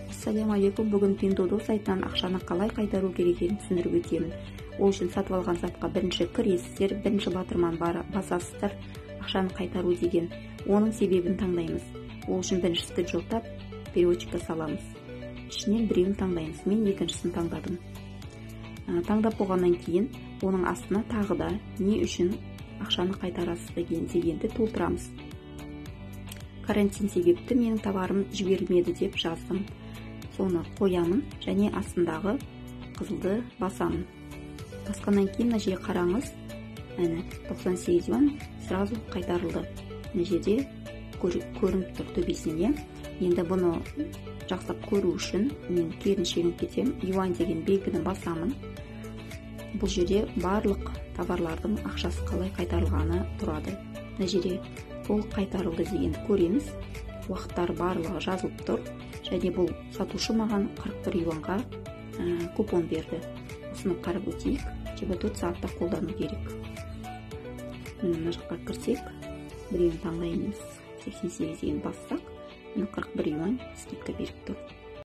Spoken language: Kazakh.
Ассалаумағалейкум. Бүгін Pinduoduo сайтынан ақшаны қалай қайтару керек екенін түсіндіріп өтемін. Ол үшін сатып алған затқа бірінші кіресіздер, бірінші батырман басасыздар, ақшаны қайтару деген. Оның себебін таңдаймыз. Ол үшін бірінші скриншоттап переводчикке саламыз. Ішінен біреуін таңдаймыз. Мен екіншісін таңдадым. Таңдап болғаннан кейін оның астына тағы да не үшін ақшаны қайтарасыз дегенді толтырамыз. Карантин себепті менің товарым жіберілмеді деп жаздым. Соны қоямын және астындағы қызылды басамын. Басқаннан кейін мына жерге қараңыз. 98 юан сразу қайтарылды. Мына жерде көрініп тұр төбесінен. Енді бұны жақсылап көру үшін мен кейін шегініп кетем. Юан деген белгіні басамын. Бұл жерде барлық товарлардың ақшасы қалай қайтарылғаны тұрады. Мына жерде толық қайтарылды дегенді көреміз. Уақыттар барлығы жазылып тұр. Және бұл сатушы маған 41 юанға купон берді. Осыны қарап өтейік. 24 сағатта қолдану керек. Мына жаққа кірсек, біреуін таңдаймыз. 88 деген бассақ, 41 юан скидка беріп тұр.